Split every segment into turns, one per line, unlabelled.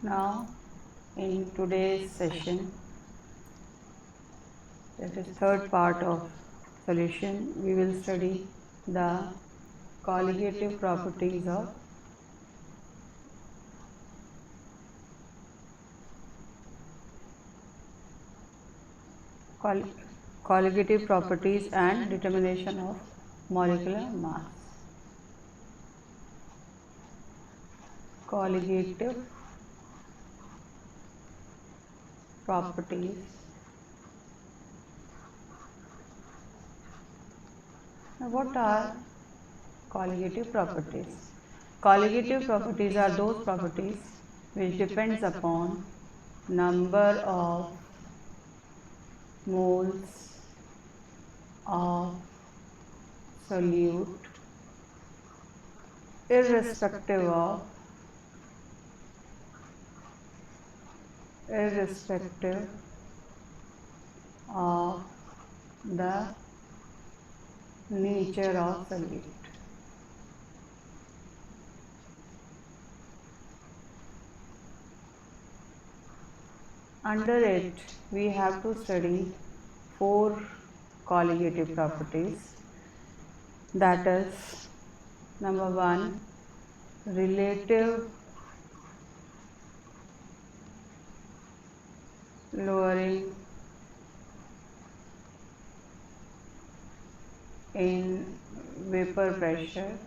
Now, in today's session, that is third part of solution, we will study the colligative properties of colligative properties and determination of molecular mass. Colligative properties. Now, what are colligative properties? Colligative properties are those properties which depends upon number of moles of solute irrespective of the nature of solute. Under it, we have to study 4 colligative properties. That is, number 1, relative lowering in vapor pressure.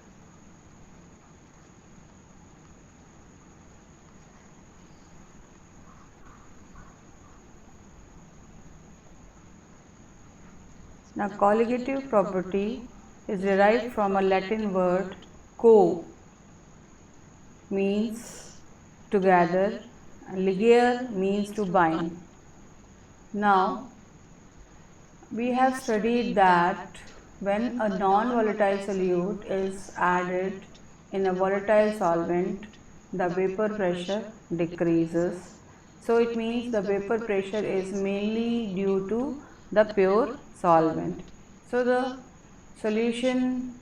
Now, colligative property is derived from a Latin word co, means together, and ligare means to bind. Now, we have studied that when a non-volatile solute is added in a volatile solvent, the vapor pressure decreases. So, it means the vapor pressure is mainly due to the pure solvent. So, the solution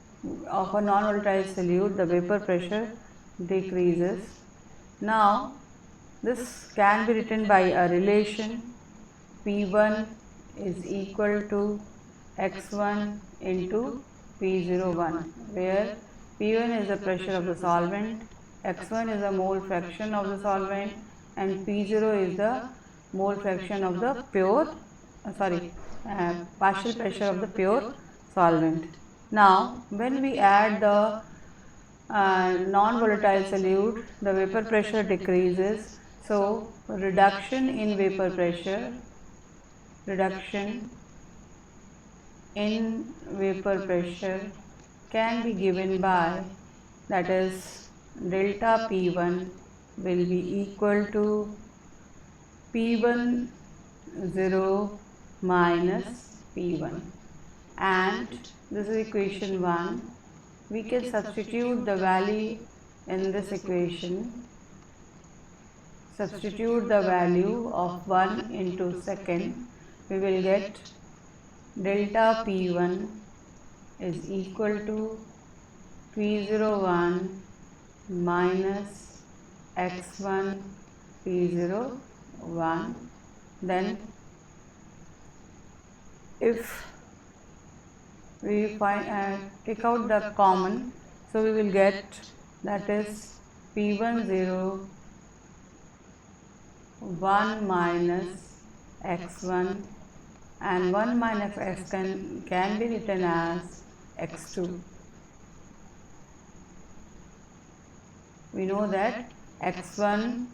of a non-volatile solute, the vapor pressure decreases. Now, this can be written by a relation P1 is equal to x1 into P01, where P1 is the pressure of the solvent, x1 is the mole fraction of the solvent, and P0 is the mole fraction of the pure, partial pressure of the pure solvent. Now, when we add the non-volatile solute, the vapor pressure decreases. So, reduction in vapor pressure can be given by, that is, delta P1 will be equal to P10 minus P1, and this is equation 1. We can substitute the value in this equation. Substitute the value of 1 into second. We will get delta P1 is equal to P01 minus x1 P01. Then if we take out the common, so we will get, that is, P10 1 minus x1, and 1 minus x can be written as x2. We know that x1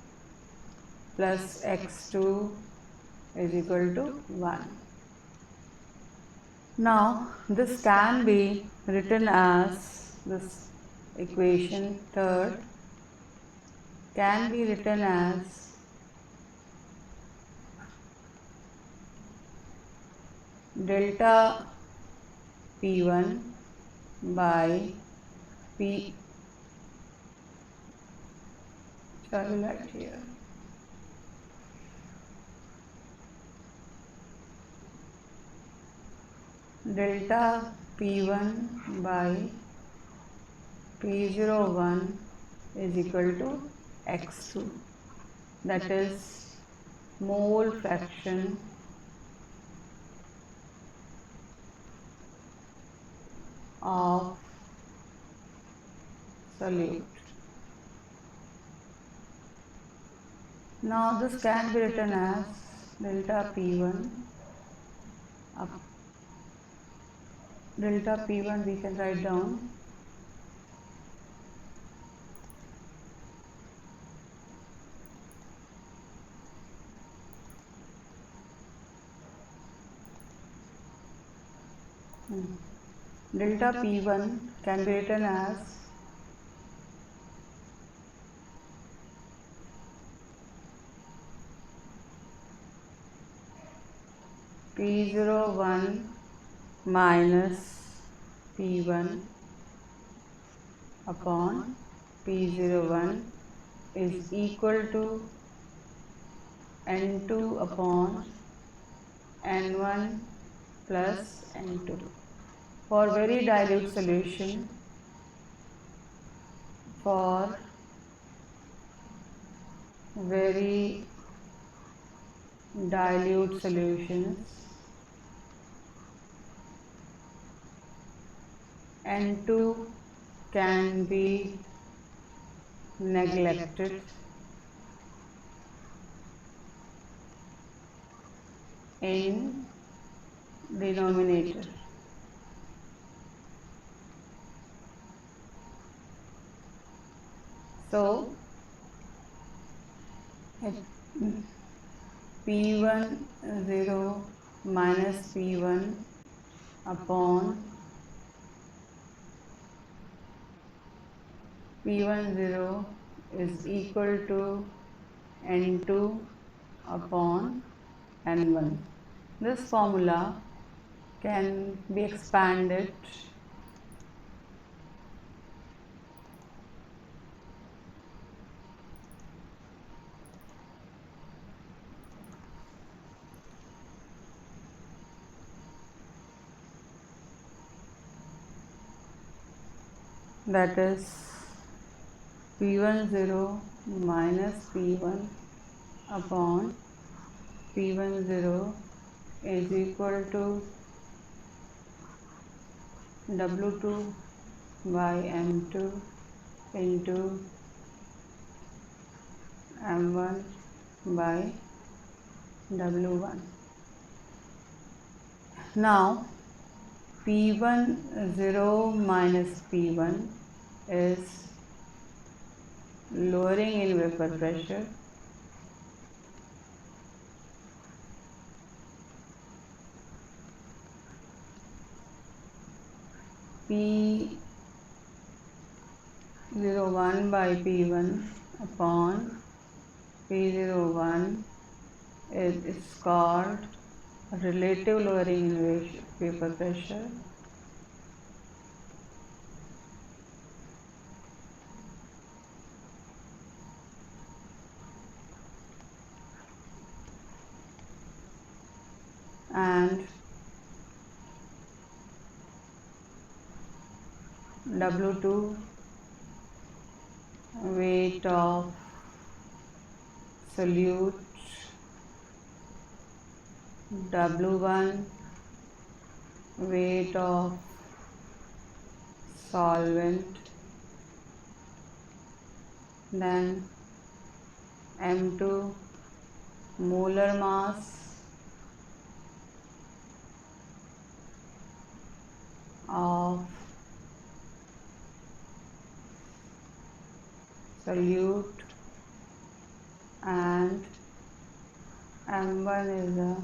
plus x2 is equal to 1. Now, this can be written as, this equation third can be written as delta P1 by P, shall we write here, delta P1 by P01 is equal to x2. that is mole fraction of solute. Now this can be written as delta P1 up delta P1 we can write down delta P1 can be written as P01 minus P1 upon P01 is equal to N2 upon N1 plus N2. For very dilute solution, N2 can be neglected in denominator. So P10 minus P1 upon P10 is equal to N2 upon N1. This formula can be expanded that is P10 minus P1 upon P10 is equal to W2 by M2 into M1 by W1. Now P10 minus P1 is lowering in vapor pressure, P01 by P1 upon P01 is called relative lowering in vapor pressure, and W2 weight of solute, W1 weight of solvent, then M2 molar mass of solute, and M1 is the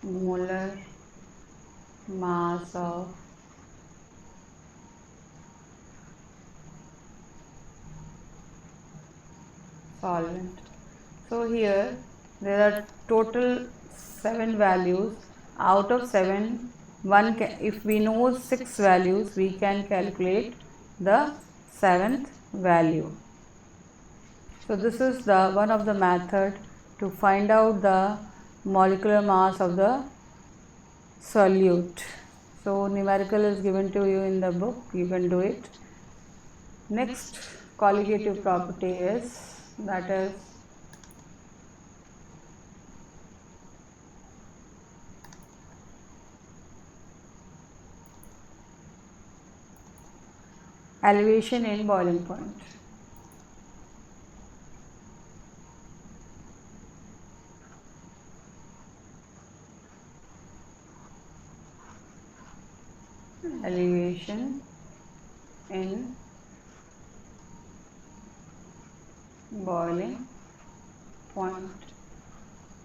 molar mass of solvent. So here there are total 7 values. Out of 7, if we know 6 values, we can calculate the 7th value. So this is the one of the method to find out the molecular mass of the solute. So numerical is given to you in the book, you can do it. Next colligative property is that is elevation in boiling point. Elevation in boiling point.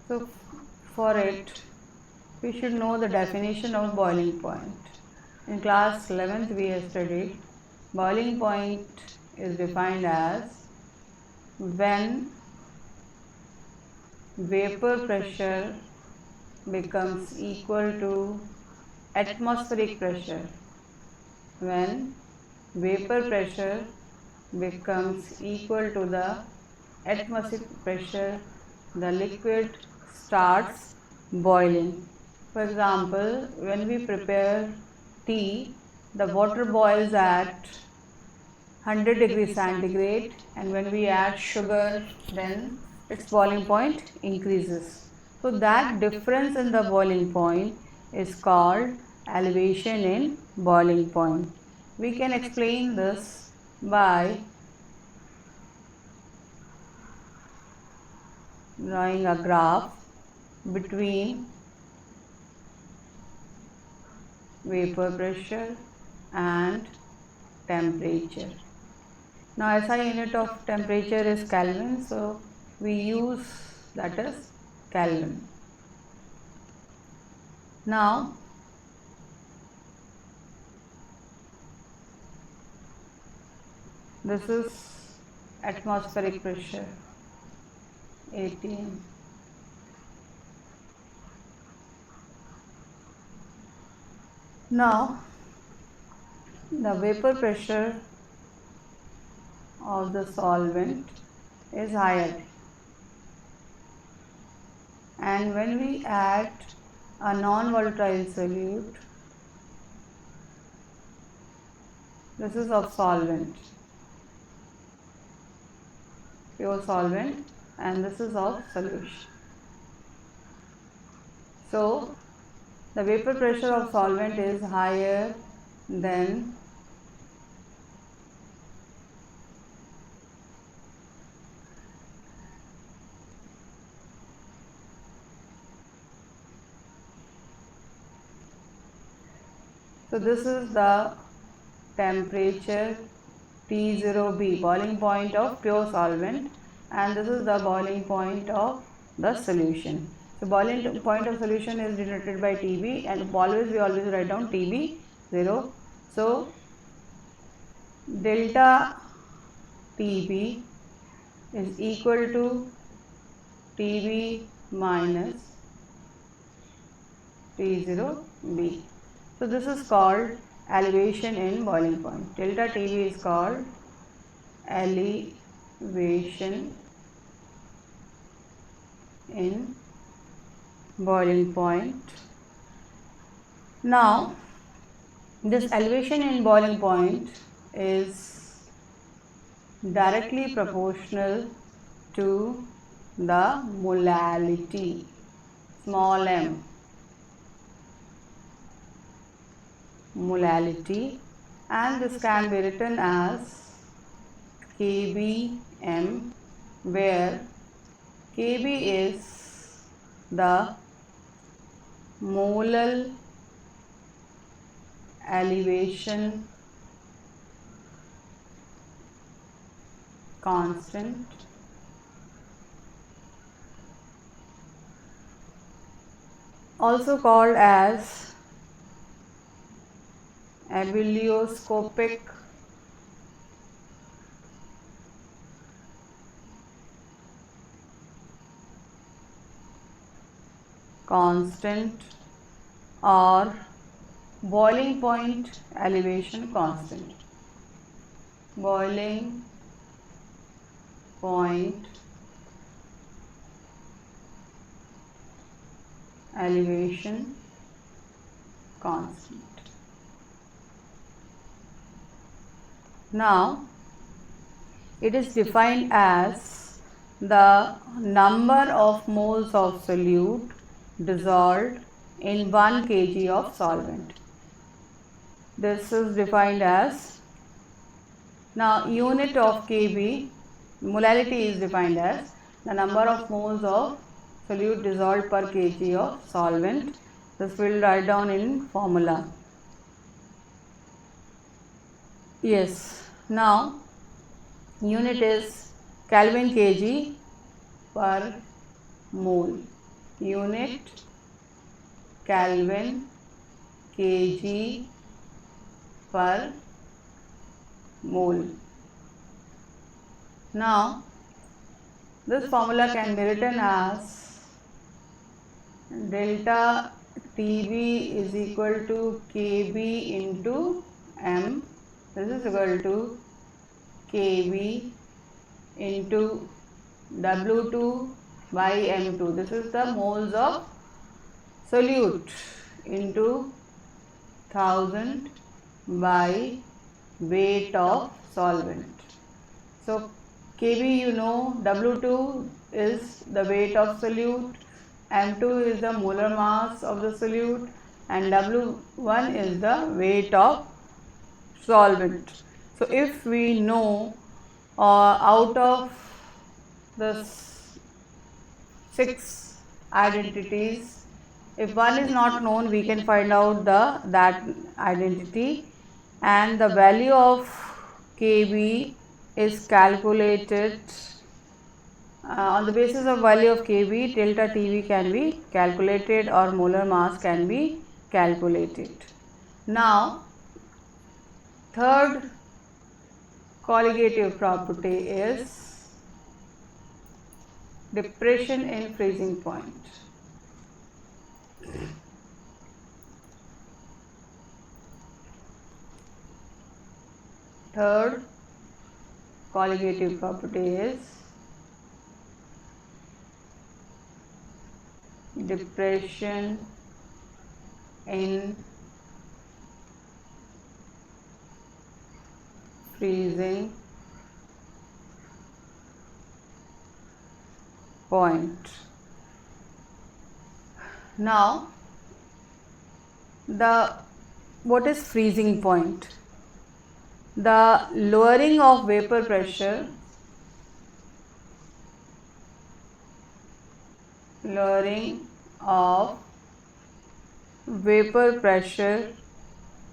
So for it, we should know the definition of boiling point. In class 11th we have studied boiling point is defined as when vapor pressure becomes equal to atmospheric pressure. When vapor pressure becomes equal to the atmospheric pressure, the liquid starts boiling. For example, when we prepare tea, the water boils at 100 degrees centigrade, and when we add sugar, then its boiling point increases. So that difference in the boiling point is called elevation in boiling point. We can explain this by drawing a graph between vapor pressure and temperature. Now SI unit of temperature is Kelvin, so we use that is Kelvin. Now this is atmospheric pressure, ATM. Now the vapor pressure of the solvent is higher, and when we add a non-volatile solute, this is of solvent, pure solvent, and this is of solution. So the vapor pressure of solvent is higher than so this is the temperature T0B, boiling point of pure solvent, and this is the boiling point of the solution. So boiling point of solution is denoted by TB, and we always write down TB 0. So delta TB is equal to TB minus T0B. So this is called elevation in boiling point. Delta TB is called elevation in boiling point. Now this elevation in boiling point is directly proportional to the molality, small m, molality, and this can be written as kbm, where kb is the molal elevation constant, also called as abelioscopic constant or boiling point elevation constant. Boiling point elevation constant. Now it is defined as the number of moles of solute dissolved in 1 kg of solvent. This is defined as, now unit of Kb, molality is defined as the number of moles of solute dissolved per kg of solvent. This will write down in formula. Yes, now unit is Kelvin kg per mole. Unit Kelvin kg per mole. Now this formula can be written as delta Tb is equal to Kb into m. This is equal to Kb into W2 by M2. This is the moles of solute into 1000 by weight of solvent. So Kb, you know, W2 is the weight of solute, M2 is the molar mass of the solute, and W1 is the weight of solvent. So if we know out of the 6 identities, if one is not known, we can find out that identity, and the value of Kb is calculated on the basis of value of Kb. Delta Tb can be calculated or molar mass can be calculated. Now third colligative property is depression in freezing point. Third colligative property is depression in freezing point. Now what is freezing point? The lowering of vapor pressure,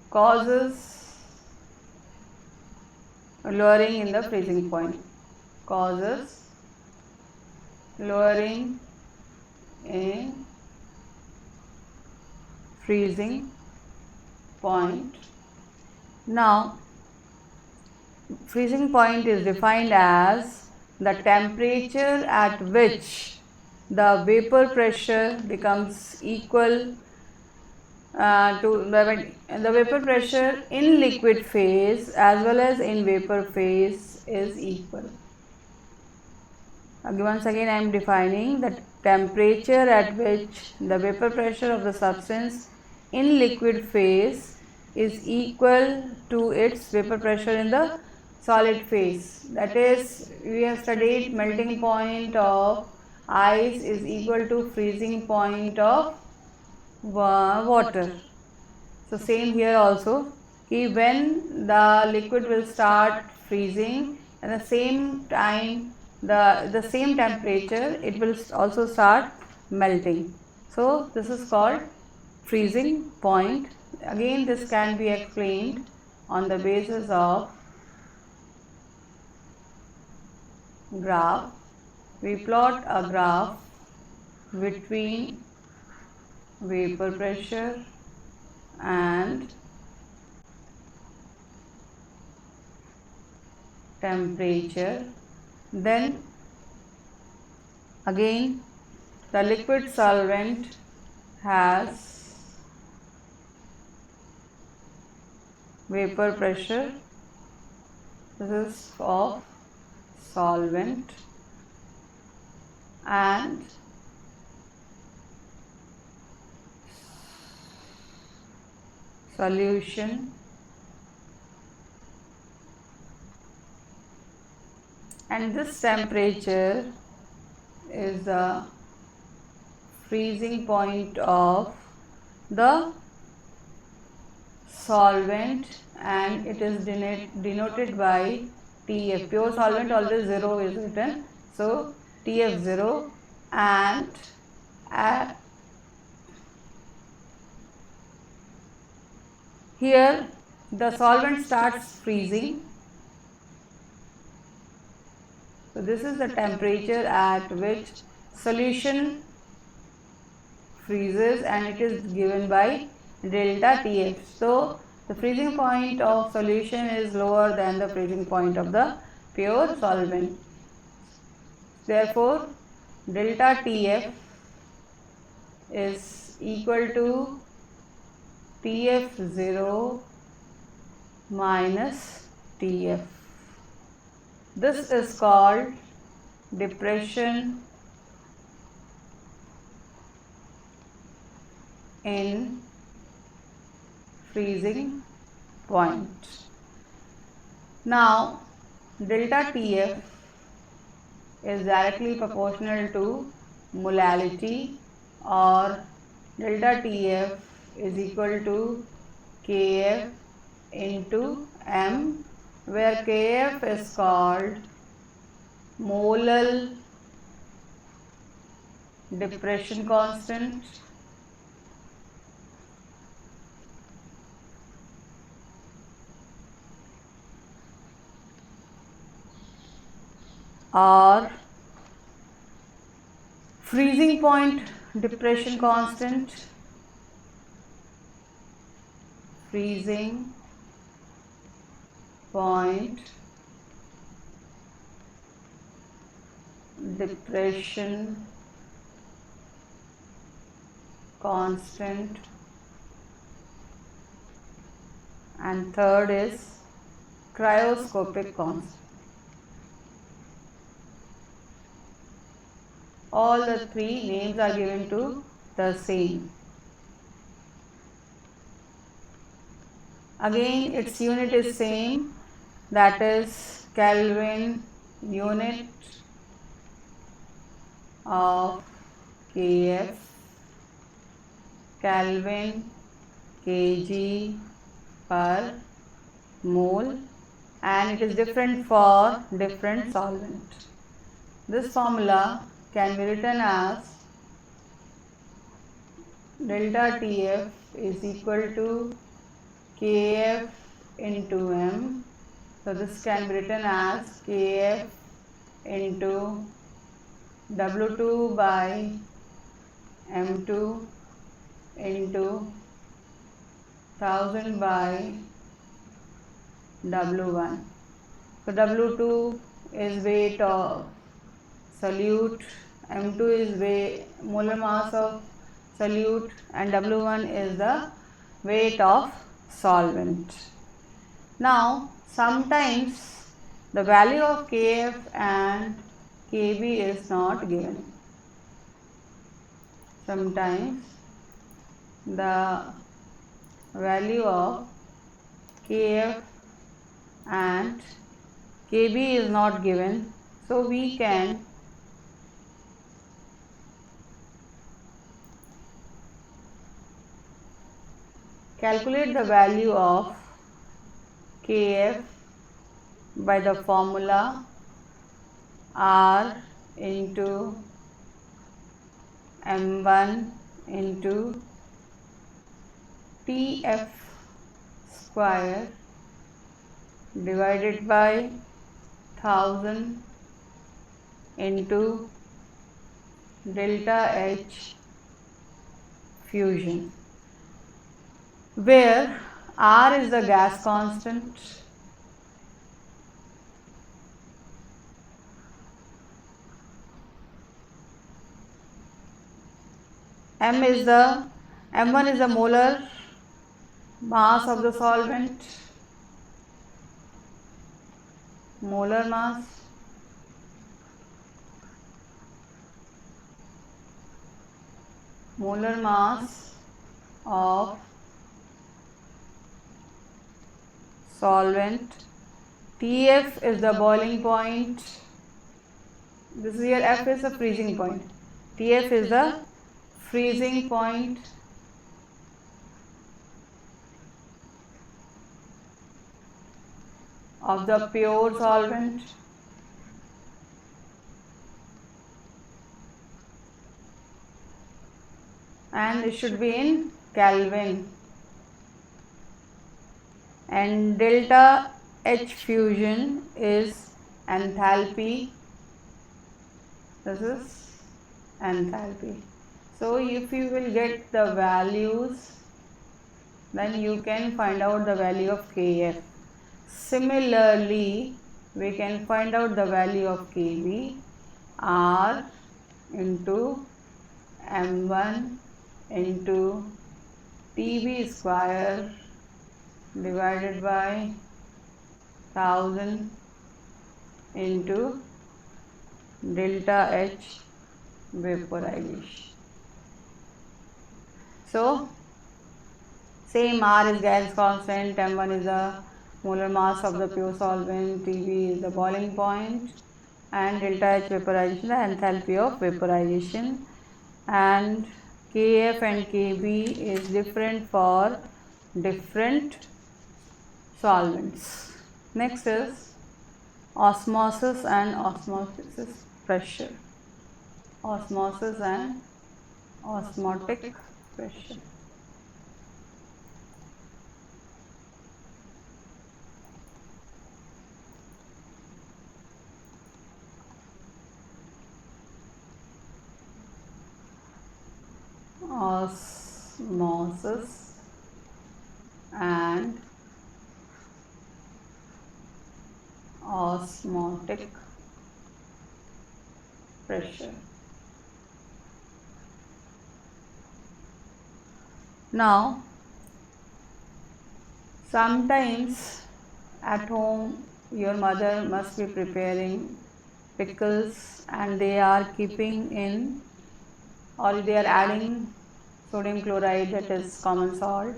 causes lowering in the freezing point, causes lowering in freezing point. Now freezing point is defined as the temperature at which the vapor pressure becomes equal to the vapor pressure in liquid phase as well as in vapor phase is equal. Once again I am defining the temperature at which the vapor pressure of the substance in liquid phase is equal to its vapor pressure in the solid phase. That is, we have studied melting point of ice is equal to freezing point of water. So same here also, when the liquid will start freezing, at the same time the same temperature it will also start melting. So this is called freezing point. Again this can be explained on the basis of graph. We plot a graph between vapor pressure and temperature. Then again the liquid solvent has vapor pressure. This is of solvent, and solution, and this temperature is the freezing point of the solvent, and it is denoted by TF. Pure solvent always 0 is written, so TF 0, and here the solvent starts freezing. So this is the temperature at which solution freezes, and it is given by delta TF. So the freezing point of solution is lower than the freezing point of the pure solvent. Therefore, delta TF is equal to TF0 minus TF. This is called depression in freezing point. Now, delta TF is directly proportional to molality, or delta TF is equal to Kf into m, where Kf is called molar depression constant, or freezing point depression constant, freezing point depression constant, and third is cryoscopic constant. All the three names are given to the same. Again, its unit is same, that is Kelvin unit of Kf, Kelvin kg per mole, and it is different for different solvent. This formula can be written as delta TF is equal to Kf into m. So this can be written as Kf into W2 by M2 into 1000 by W1. So W2 is weight of solute, M2 is molar mass of solute, and W1 is the weight of solvent. Now, sometimes the value of Kf and Kb is not given. Sometimes the value of Kf and Kb is not given, so we can calculate the value of Kf by the formula R into M1 into Tf square divided by 1000 into delta H fusion, where R is the gas constant, M1 is the molar mass of the solvent, molar mass, of solvent. Tf is the boiling point, This is here, F is the freezing point. TF is the freezing point of the pure solvent. And it should be in Kelvin. And delta H fusion is enthalpy. This is enthalpy. So if you will get the values, then you can find out the value of Kf. Similarly, we can find out the value of Kb, R into M1 into Tb square divided by 1000 into delta H vaporization. So same, R is gas constant, M1 is the molar mass of the pure solvent, Tb is the boiling point, and delta H vaporization, the enthalpy of vaporization, and Kf and Kb is different for different solvents. Next is osmosis and osmosis pressure. Osmosis and osmotic pressure. Osmosis and osmotic pressure. Now, sometimes at home your mother must be preparing pickles and they are keeping in, or they are adding sodium chloride, that is common salt.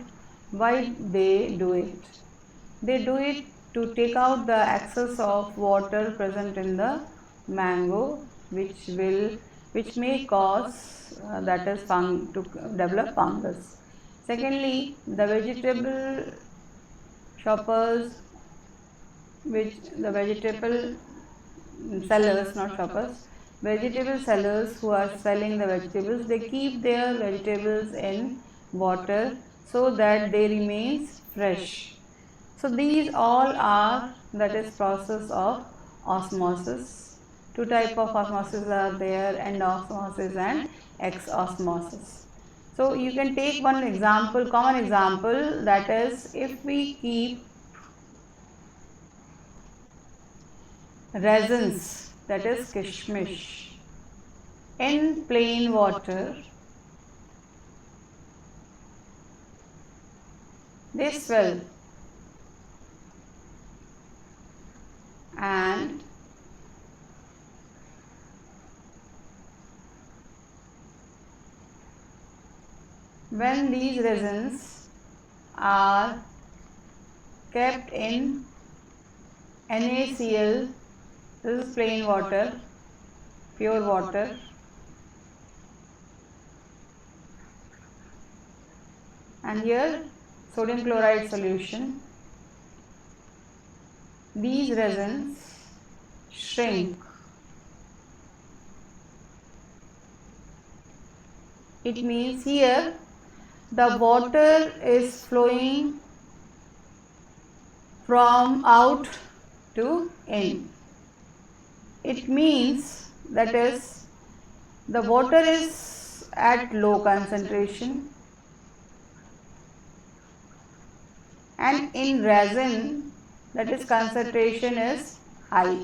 Why they do it? They do it to take out the excess of water present in the mango, which may cause that is to develop fungus. Secondly, the vegetable shoppers, the vegetable sellers, not shoppers, vegetable sellers who are selling the vegetables, they keep their vegetables in water so that they remain fresh. So these all are, that is, process of osmosis. Two types of osmosis are there, endosmosis and exosmosis. So you can take one example, common example, that is, if we keep resins, that is kishmish, in plain water, they swell, and when these resins are kept in NaCl, this is plain water, pure water, and here sodium chloride solution, these resins shrink. It means here the water is flowing from out to in. It means, that is, the water is at low concentration, and in resin, that is, concentration is high.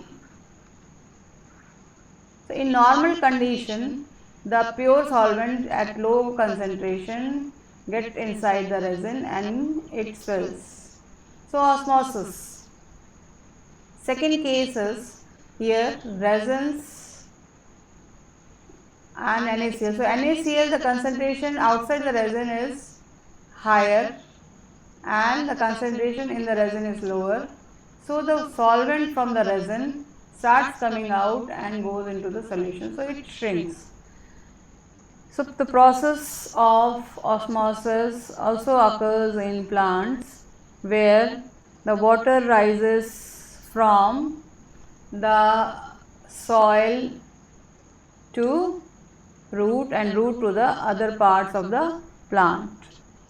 So in normal condition, the pure solvent at low concentration gets inside the resin and it swells. So osmosis. Second case is here resins and NaCl. So NaCl, the concentration outside the resin is higher and the concentration in the resin is lower. So the solvent from the resin starts coming out and goes into the solution, so it shrinks. So the process of osmosis also occurs in plants where the water rises from the soil to root and root to the other parts of the plant.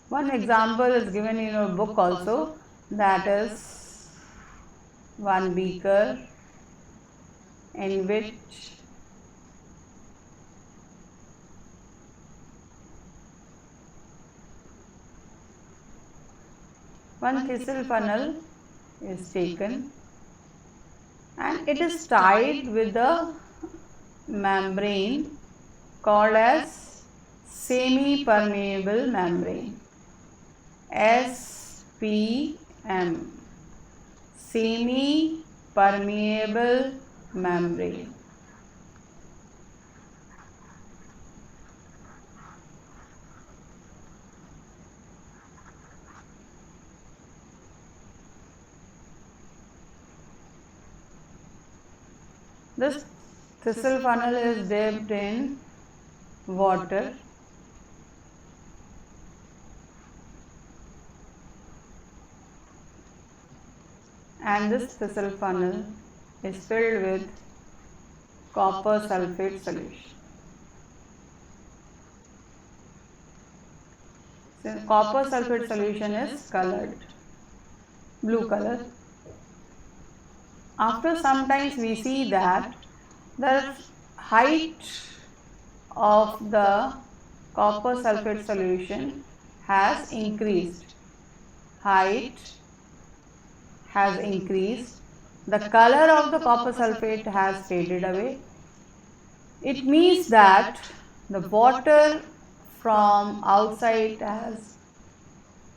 One example is given in your book also, that is one beaker in which one thistle funnel is taken and it is tied with the membrane called as semi-permeable membrane, SPM, semi-permeable membrane. This thistle funnel is dipped in water and this thistle funnel is filled with copper sulfate solution. So copper sulfate solution is colored blue color. After some time we see that the height of the copper sulfate solution has increased. Height has increased. The color of the copper sulfate has faded away. It means that the water from outside has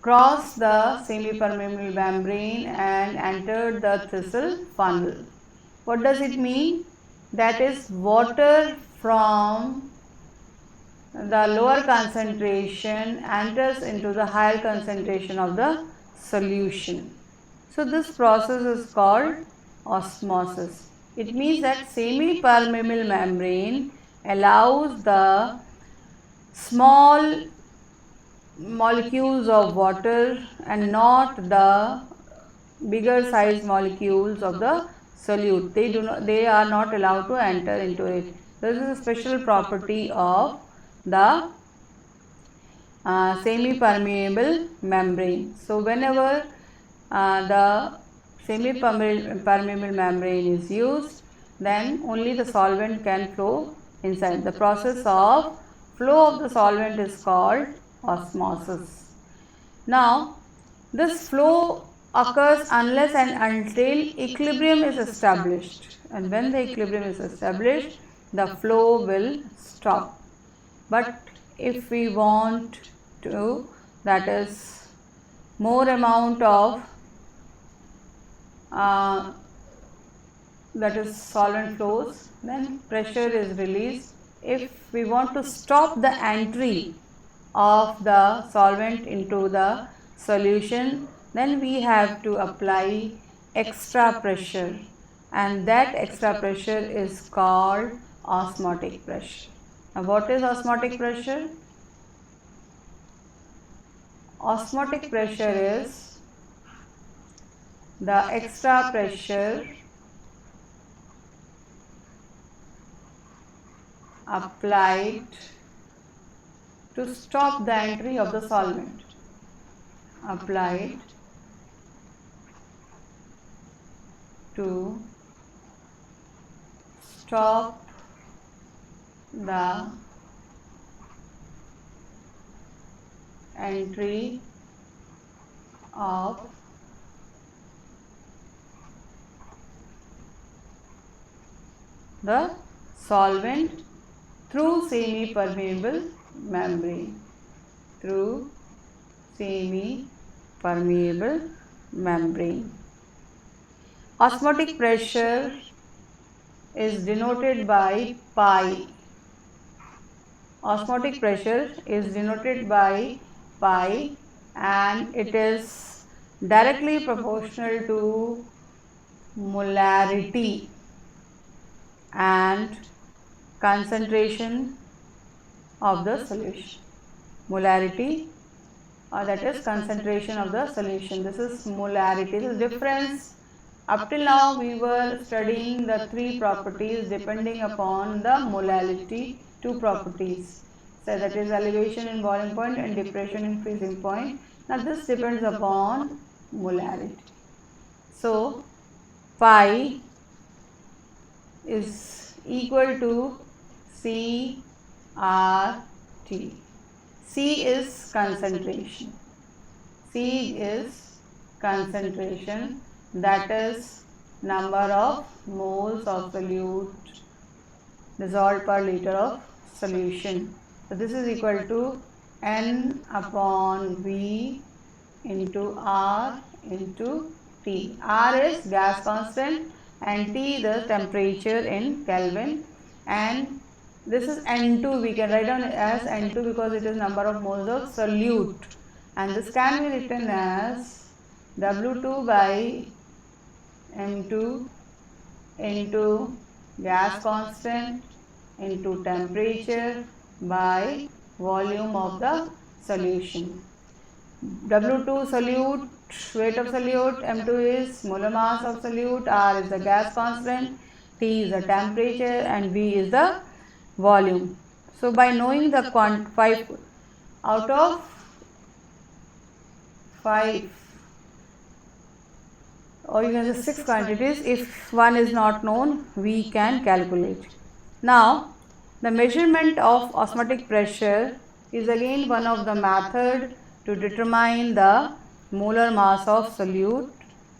crossed the semi-permeable membrane and entered the thistle funnel. What does it mean? That is, water from the lower concentration enters into the higher concentration of the solution. So this process is called osmosis. It means that semi-permeable membrane allows the small molecules of water and not the bigger size molecules of the solute. They are not allowed to enter into it. This is a special property of the semi-permeable membrane. So whenever the semi-permeable membrane is used, then only the solvent can flow inside. The process of flow of the solvent is called osmosis. Now, this flow occurs unless and until equilibrium is established, and when the equilibrium is established, the flow will stop. But if we want to, that is, more amount of that is solvent flows, then pressure is released. If we want to stop the entry of the solvent into the solution, then we have to apply extra pressure, and that extra pressure is called osmotic pressure. Now what is osmotic pressure? Osmotic pressure is the extra pressure applied to stop the entry of the solvent. Applied to stop the entry of the solvent through semi-permeable membrane. Through semi-permeable membrane. Osmotic pressure is denoted by pi. Osmotic pressure is denoted by pi, and it is directly proportional to molarity. and concentration of the solution. Molarity, or that is concentration of the solution. This is molarity. This is difference. Up till now we were studying the three properties depending upon the molality, two properties. So that is elevation in boiling point and depression in freezing point. Now this depends upon molarity. So pi is equal to C R T. C is concentration. C is concentration, that is number of moles of solute dissolved per liter of solution. So this is equal to N upon V into R into T. R is gas constant and T the temperature in Kelvin, and this is N2. We can write down as N2 because it is number of moles of solute, and this can be written as W2 by M2 into gas constant into temperature by volume of the solution. W2 solute, weight of solute, M2 is molar mass of solute, R is the gas constant, T is the temperature, and V is the volume. So by knowing the 5 out of 5, or you can say 6 quantities, if one is not known, we can calculate. Now the measurement of osmotic pressure is again one of the method to determine the molar mass of solute,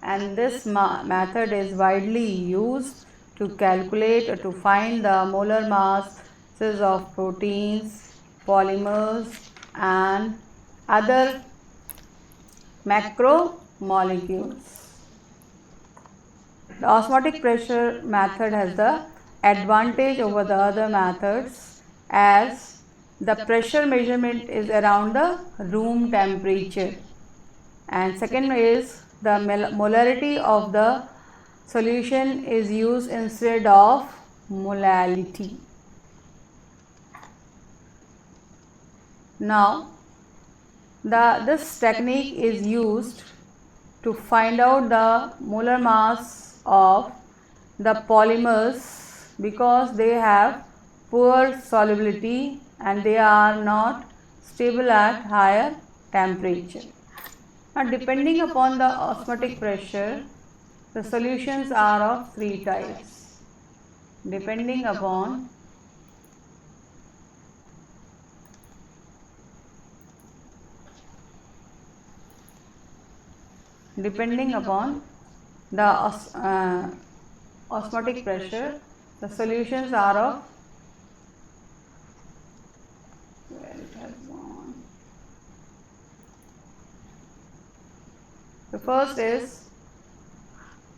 and this method is widely used to calculate or to find the molar masses of proteins, polymers and other macromolecules. The osmotic pressure method has the advantage over the other methods as the pressure measurement is around the room temperature, and second is the molarity of the solution is used instead of molality. Now this technique is used to find out the molar mass of the polymers because they have poor solubility and they are not stable at higher temperature. Now depending upon the osmotic pressure, the solutions are of 3 types. Depending upon the osmotic pressure, the solutions are of, where it has gone. The first is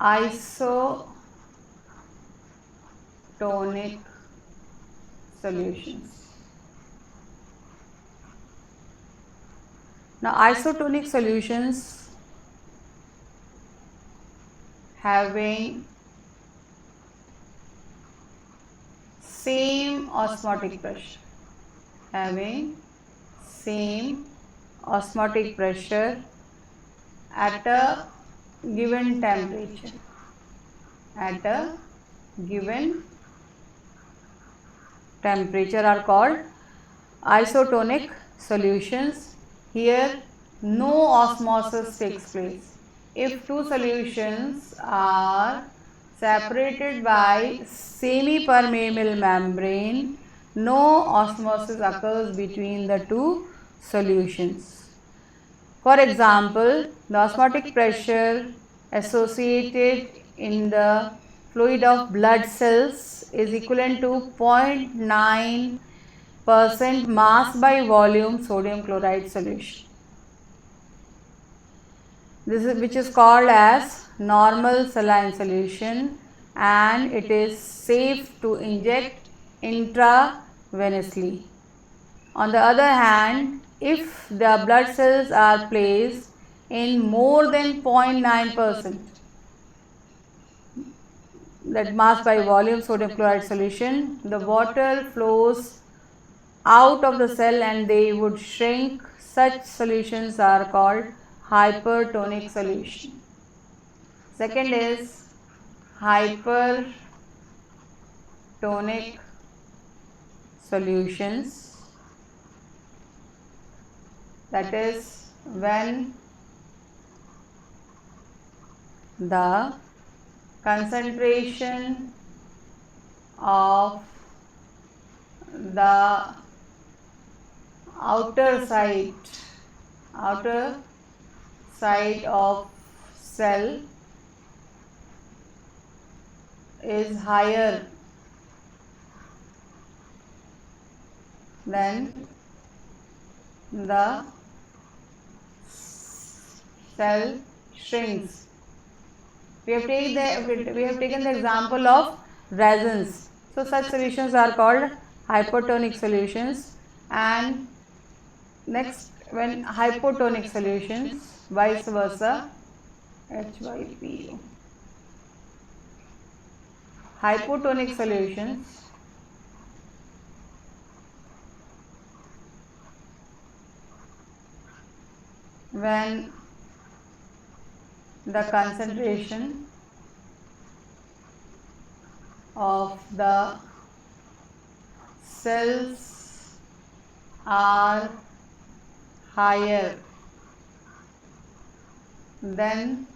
isotonic solutions. Now isotonic solutions having same osmotic pressure, at a given temperature, are called isotonic solutions. Here no osmosis takes place. If two solutions are separated by semi-permeable membrane, no osmosis occurs between the two solutions. For example, the osmotic pressure associated in the fluid of blood cells is equivalent to 0.9% mass by volume sodium chloride solution. This is which is called as normal saline solution, and it is safe to inject intravenously. On the other hand, if the blood cells are placed in more than 0.9%, that mass by volume sodium chloride solution, the water flows out of the cell and they would shrink. Such solutions are called hypertonic solution. Second is hypertonic solutions, that is when the concentration of the outer side of cell is higher than the cell shrinks. We have taken the example of resins. So such solutions are called hypertonic solutions. And next, when hypotonic solutions, vice versa, HYPO. Hypotonic solutions when the concentration of the cells are higher than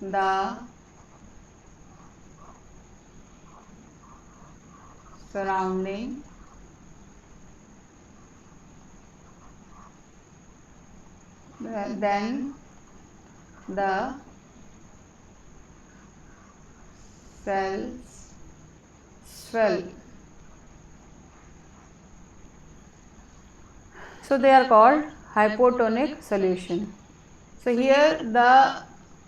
the surrounding then the cells swell. So they are called hypotonic solution. So here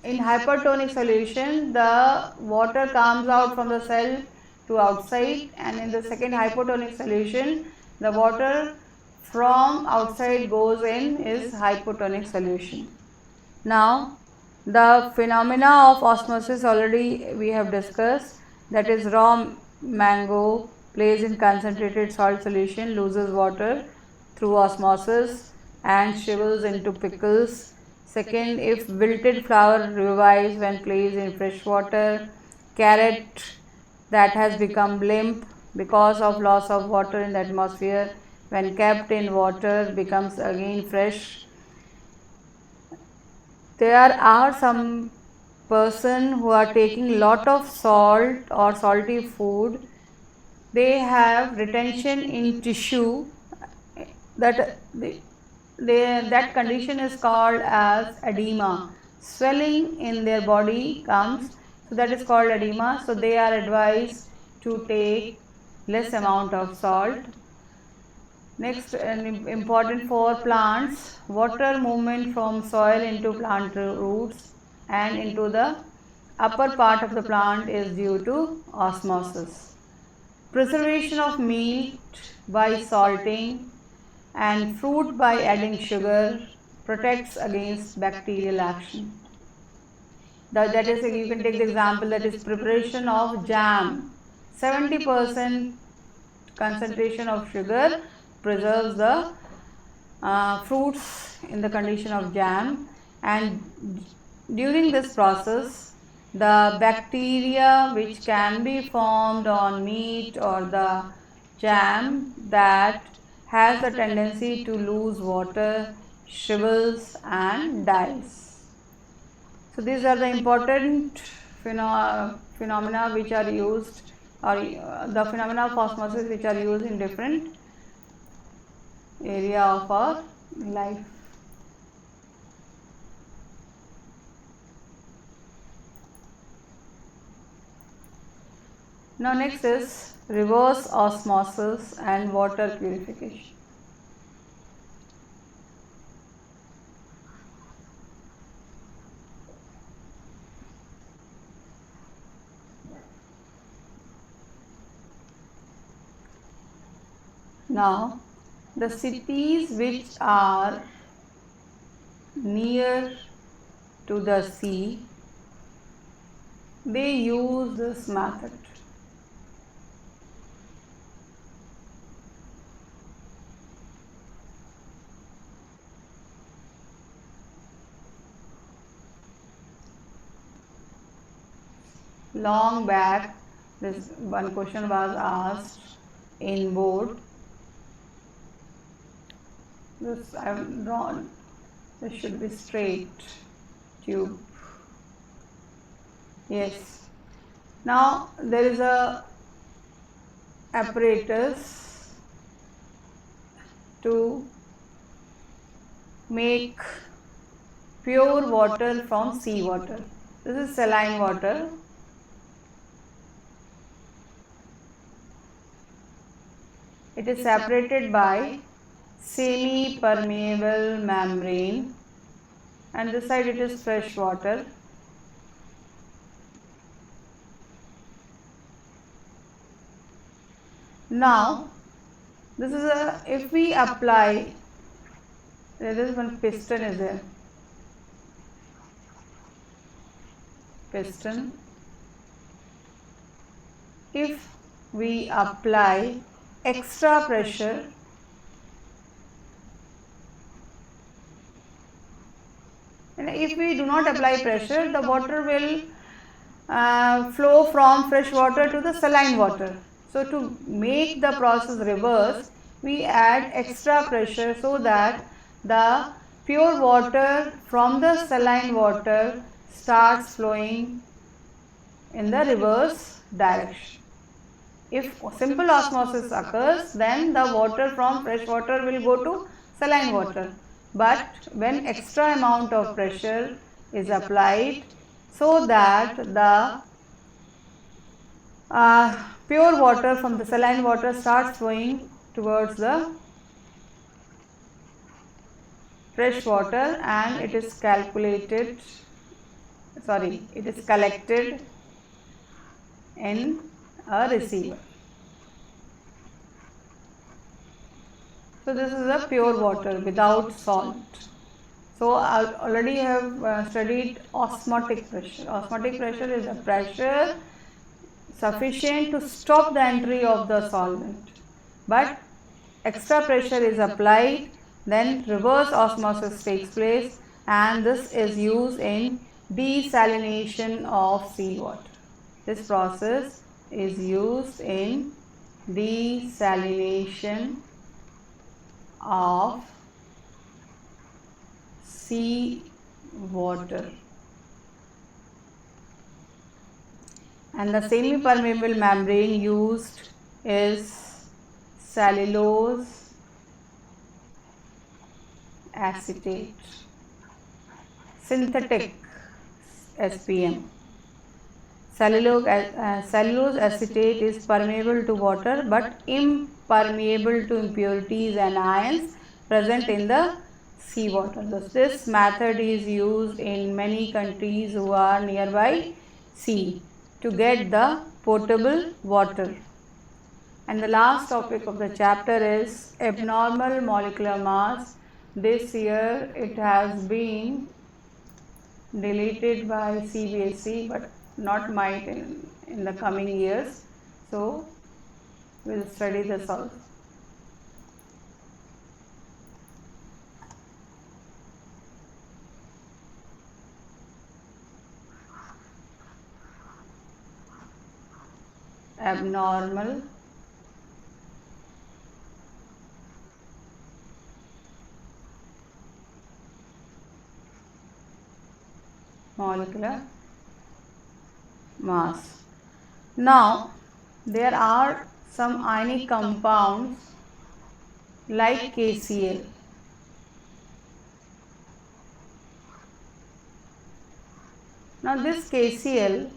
in hypertonic solution the water comes out from the cell to outside, and in the second hypotonic solution the water from outside goes in is hypotonic solution. Now the phenomena of osmosis already we have discussed, that is raw mango placed in concentrated salt solution loses water through osmosis and shrivels into pickles. Second, if wilted flower revives when placed in fresh water. Carrot that has become limp because of loss of water in the atmosphere when kept in water becomes again fresh. There are some person who are taking lot of salt or salty food, they have retention in tissue, that that condition is called as edema. Swelling in their body comes, so that is called edema. So they are advised to take less amount of salt. Next, important for plants, water movement from soil into plant roots and into the upper part of the plant is due to osmosis. Preservation of meat by salting and fruit by adding sugar protects against bacterial action. That is, you can take the example, that is preparation of jam. 70% concentration of sugar preserves the fruits in the condition of jam, and during this process the bacteria which can be formed on meat or the jam that has a tendency to lose water shrivels and dies. So these are the important phenomena which are used, or the phenomena of osmosis which are used in different area of our life. Now next is reverse osmosis and water purification. Now the cities which are near to the sea they use this method. Long back, this one question was asked in board. This I have drawn. This should be straight tube. Yes. Now there is a apparatus to make pure water from seawater. This is saline water. It is separated by semi-permeable membrane, and this side it is fresh water. Now this is a, if we apply, there is one piston is there, piston. If we apply extra pressure, and if we do not apply pressure, the water will flow from fresh water to the saline water. So to make the process reverse, we add extra pressure so that the pure water from the saline water starts flowing in the reverse direction. If simple osmosis occurs, then the water from fresh water will go to saline water. But when extra amount of pressure is applied so that the pure water from the saline water starts flowing towards the fresh water, and it is collected in a receiver. So this is a pure water without salt. So I already have studied osmotic pressure. Osmotic pressure is a pressure sufficient to stop the entry of the solvent, but extra pressure is applied, then reverse osmosis takes place, and this is used in desalination of seawater. This process is used in desalination of seawater. And the semi-permeable membrane used is cellulose acetate, synthetic SPM. Cellulose acetate is permeable to water but impermeable to impurities and ions present in the seawater. This method is used in many countries who are nearby sea to get the potable water. And the last topic of the chapter is abnormal molecular mass. This year it has been deleted by CBSE, but not might in the coming years. So we will study this also. Abnormal molecular mass. Now there are some ionic compounds like KCl. Now this KCl,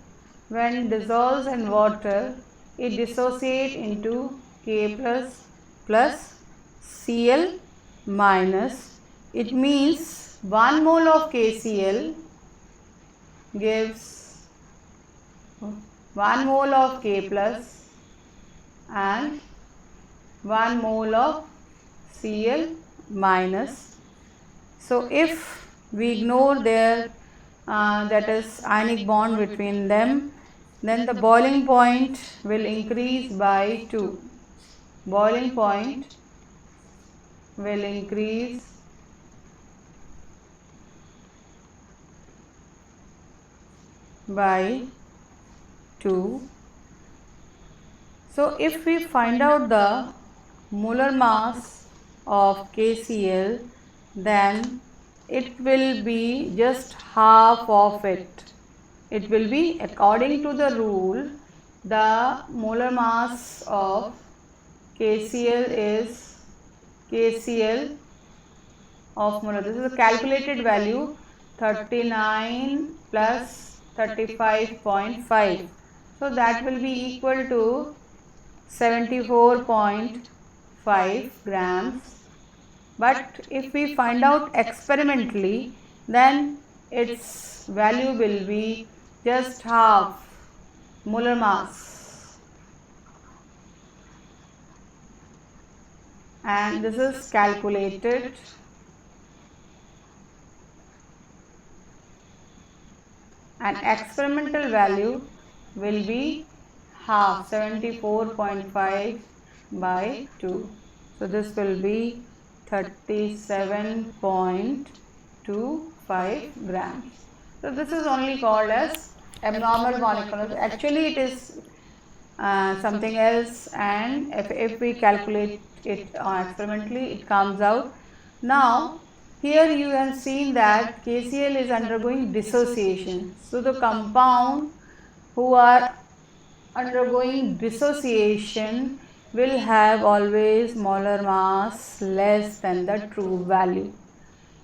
when dissolves in water, it dissociates into K plus Cl minus. It means 1 mole of KCl gives 1 mole of K plus and 1 mole of Cl minus. So if we ignore their that is ionic bond between them, then the boiling point will increase by 2. Boiling point will increase by 2. So if we find out the molar mass of KCl, then it will be just half of it. It will be, according to the rule, the molar mass of KCl is KCl of molar. This is a calculated value, 39 plus 35.5. So that will be equal to 74.5 grams. But if we find out experimentally, then its value will be just half molar mass, and this is calculated, and experimental value will be half, 74.5 by 2. So this will be 37.25 grams. So this is only called as abnormal molecular. Actually it is something else, and if we calculate it experimentally, it comes out. Now here you have seen that KCl is undergoing dissociation. So the compound who are undergoing dissociation will have always molar mass less than the true value.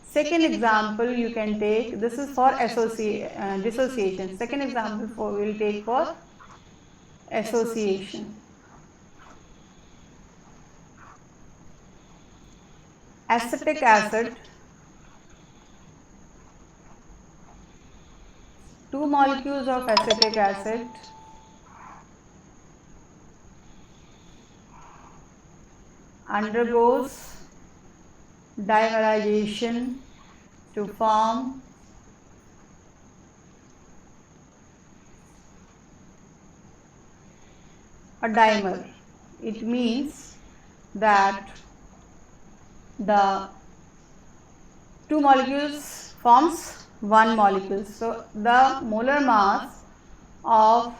Second example you can take, this is for dissociation. Second example we will take for association. Acetic acid, 2 molecules of acetic acid undergoes dimerization to form a dimer. It means that the 2 molecules forms 1 molecule. So the molar mass of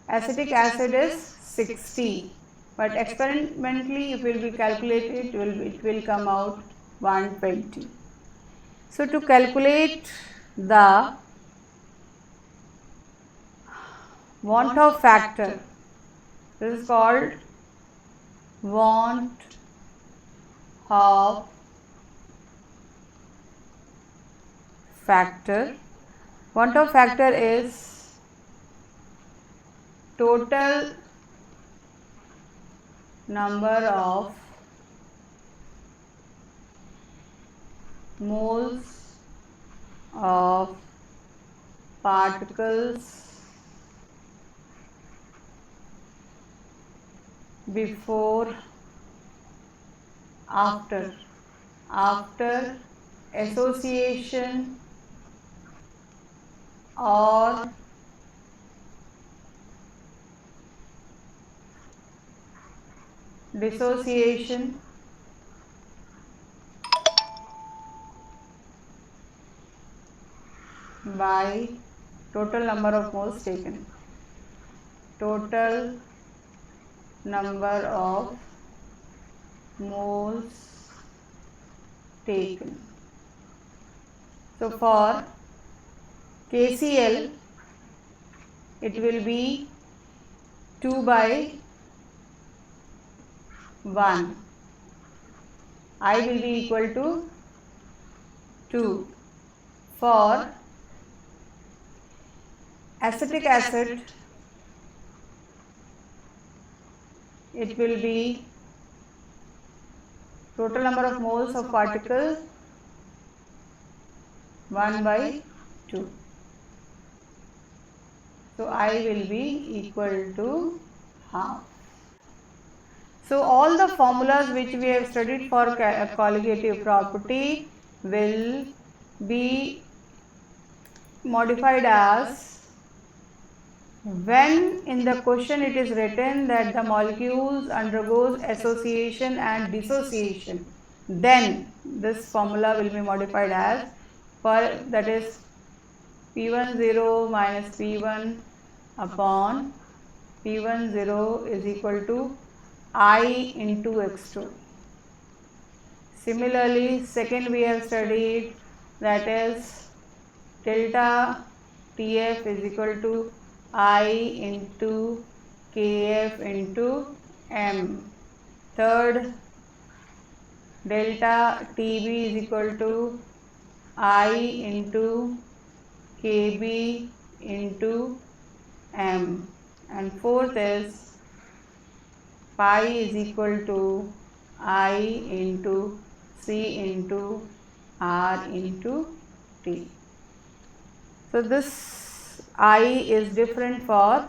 acetic acid is 60, but experimentally if it will be calculated, it will come out 120. So to calculate the want of factor, this is called want of factor. Want of factor is total number of moles of particles before after association or dissociation by total number of moles taken. Total number of moles taken. So for KCl it will be 2 by 1. I will be equal to 2. For acetic acid it will be total number of moles of particle 1 by 2. So I will be equal to half. So all the formulas which we have studied for colligative property will be modified as when in the question it is written that the molecules undergoes association and dissociation, then this formula will be modified as, for that is P10 minus P1 upon P10 is equal to I into X2. Similarly, second we have studied, that is delta TF is equal to I into KF into M. Third, delta TB is equal to I into KB into M. And fourth is pi is equal to I into C into R into T. So this I is different for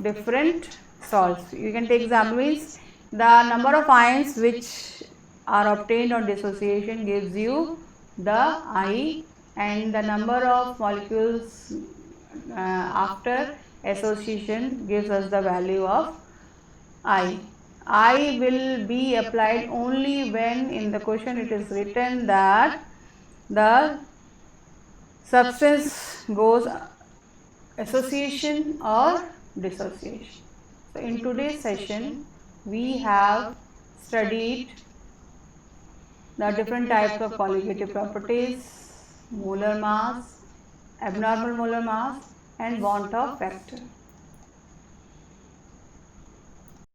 different salts. You can take example means the number of ions which are obtained on dissociation gives you the I, and the number of molecules after association gives us the value of I. I will be applied only when in the question it is written that the substance goes association or dissociation. So in today's session we have studied the different types of colligative properties, molar mass, abnormal molar mass, and want of factor.